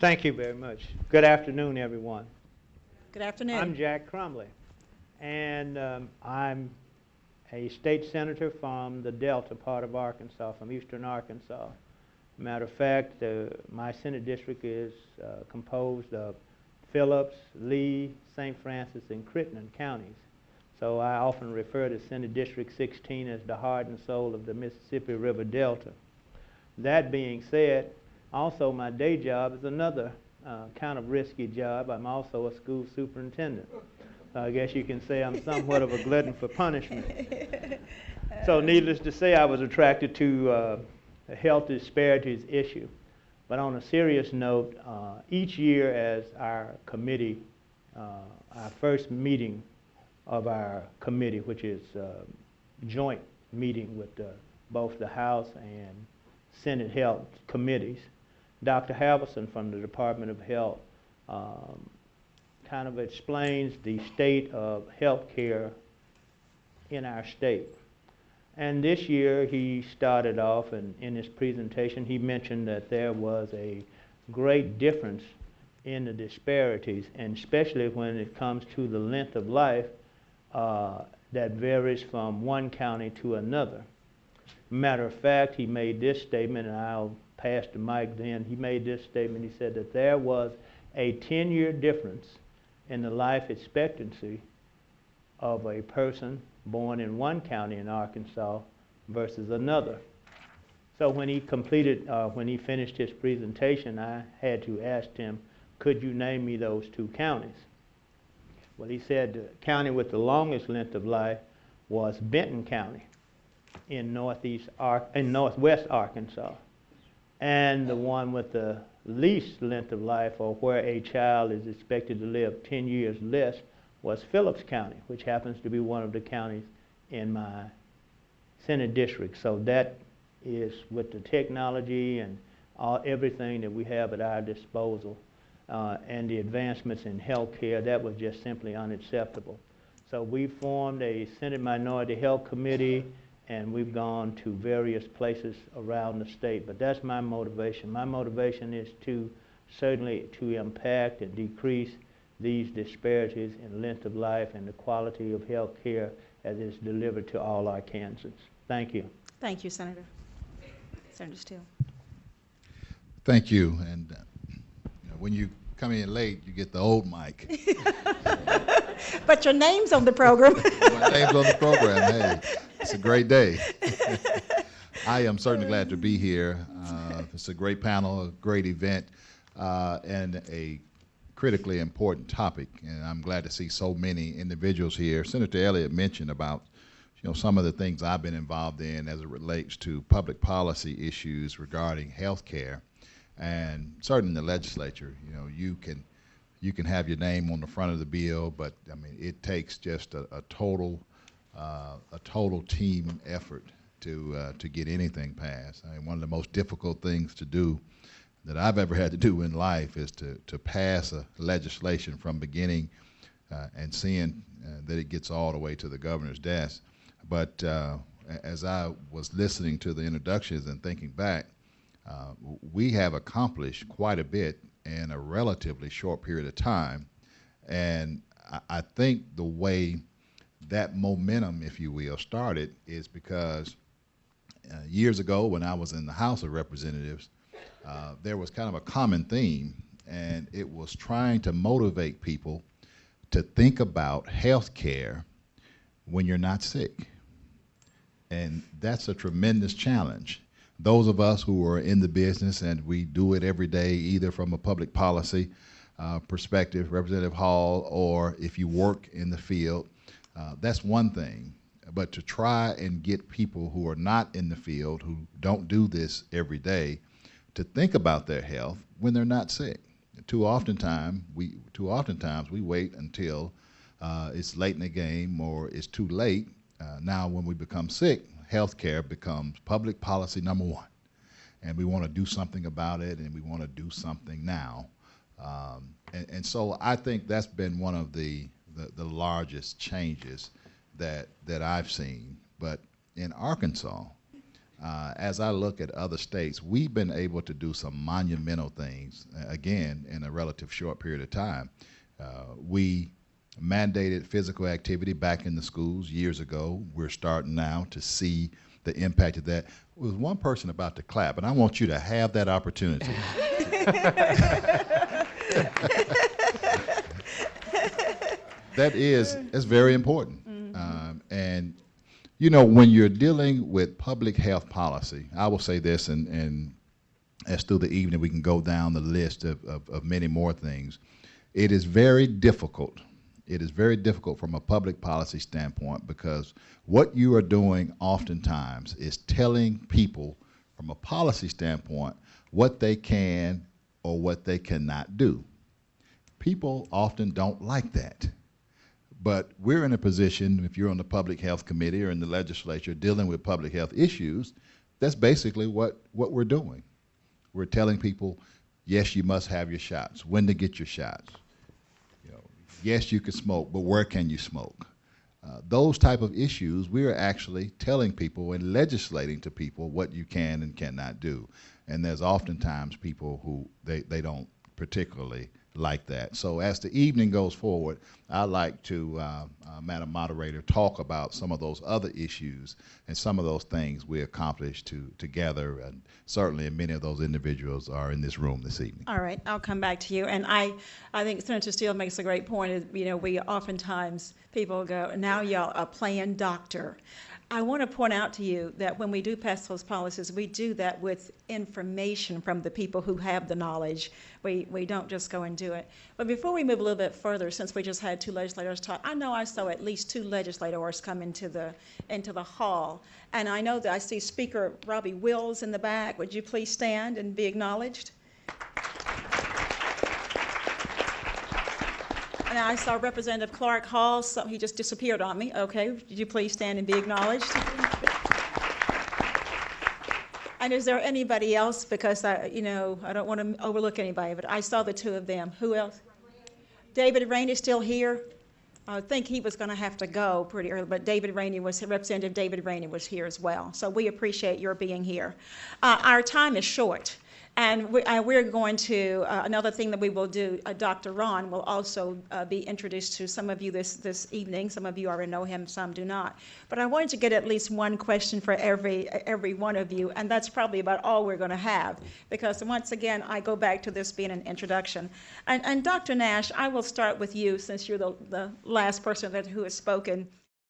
Thank you very much. Good afternoon, everyone. Good afternoon. I'm Jack Crumley, and I'm a state senator from the Delta part of Arkansas, from eastern Arkansas. Matter of fact, my Senate district is composed of Phillips, Lee, St. Francis, and Crittenden counties. So I often refer to Senate District 16 as the heart and soul of the Mississippi River Delta. That being said, also my day job is another kind of risky job. I'm also a school superintendent. I guess you can say I'm somewhat of a glutton for punishment. So needless to say, I was attracted to the health disparities issue. But on a serious note, each year as our committee, our first meeting of our committee, which is joint meeting with both the House and Senate Health Committees, Dr. Halverson from the Department of Health kind of explains the state of health care in our state. And this year he started off, and in his presentation he mentioned that there was a great difference in the disparities, and especially when it comes to the length of life that varies from one county to another. Matter of fact, he made this statement, and I'll pass the mic then. He made this statement. He said that there was a 10-year difference in the life expectancy of a person born in one county in Arkansas versus another. So when he finished his presentation, I had to ask him, could you name me those two counties? Well, he said the county with the longest length of life was Benton County in northwest Arkansas. And the one with the least length of life, or where a child is expected to live 10 years less, was Phillips County, which happens to be one of the counties in my Senate district. So that is, with the technology and everything that we have at our disposal and the advancements in health care, that was just simply unacceptable. So we formed a Senate Minority Health Committee, and we've gone to various places around the state. But that's my motivation. My motivation is certainly to impact and decrease these disparities in length of life and the quality of health care as it's delivered to all Arkansans. Thank you. Thank you, Senator. Senator Steele. Thank you. And when you come in late, you get the old mic. But your name's on the program. My name's on the program. Hey, it's a great day. I am certainly glad to be here. It's a great panel, a great event, and a critically important topic. And I'm glad to see so many individuals here. Senator Elliott mentioned about some of the things I've been involved in as it relates to public policy issues regarding health care. And certainly the legislature, you can have your name on the front of the bill, but I mean, it takes just a total team effort to get anything passed. I mean, one of the most difficult things to do that I've ever had to do in life is to pass a legislation from beginning and seeing that it gets all the way to the governor's desk. But as I was listening to the introductions and thinking back, we have accomplished quite a bit in a relatively short period of time. And I think the way that momentum, if you will, started is because years ago when I was in the House of Representatives, there was kind of a common theme, and it was trying to motivate people to think about health care when you're not sick. And that's a tremendous challenge. Those of us who are in the business, and we do it every day, either from a public policy perspective, Representative Hall, or if you work in the field, that's one thing. But to try and get people who are not in the field, who don't do this every day, to think about their health when they're not sick. Too oftentimes we wait until it's late in the game or it's too late. Now when we become sick, healthcare becomes public policy number one. And we want to do something about it, and we want to do something now. And so I think that's been one of the largest changes that I've seen. But in Arkansas, As I look at other states, we've been able to do some monumental things, again, in a relative short period of time. We mandated physical activity back in the schools years ago. We're starting now to see the impact of that. There was one person about to clap, and I want you to have that opportunity. That's very important. And you know, when you're dealing with public health policy, I will say this, and as through the evening we can go down the list of many more things. It is very difficult. It is very difficult from a public policy standpoint, because what you are doing oftentimes is telling people from a policy standpoint what they can or what they cannot do. People often don't like that. But we're in a position, if you're on the Public Health Committee or in the legislature dealing with public health issues, that's basically what we're doing. We're telling people, yes, you must have your shots, when to get your shots. You know, yes, you can smoke, but where can you smoke? Those type of issues, we're actually telling people and legislating to people what you can and cannot do. And there's oftentimes people who they don't particularly like that. So as the evening goes forward, I'd like to, Madam Moderator, talk about some of those other issues and some of those things we accomplished together, and certainly many of those individuals are in this room this evening. All right, I'll come back to you. And I think Senator Steele makes a great point. You know, we oftentimes, people go, now y'all are playing doctor. I want to point out to you that when we do pass those policies, we do that with information from the people who have the knowledge. We don't just go and do it. But before we move a little bit further, since we just had two legislators talk, I know I saw at least two legislators come into the hall. And I know that I see Speaker Robbie Wills in the back. Would you please stand and be acknowledged? And I saw Representative Clark Hall, so he just disappeared on me. Okay, would you please stand and be acknowledged? And is there anybody else? Because I don't want to overlook anybody, but I saw the two of them. Who else? David Rainey is still here. I think he was going to have to go pretty early, but Representative David Rainey was here as well. So we appreciate your being here. Our time is short. And we're going to, another thing that we will do, Dr. Ron will also be introduced to some of you this evening. Some of you already know him, some do not. But I wanted to get at least one question for every one of you, and that's probably about all we're going to have. Because once again, I go back to this being an introduction. And Dr. Nash, I will start with you, since you're the last person who has spoken.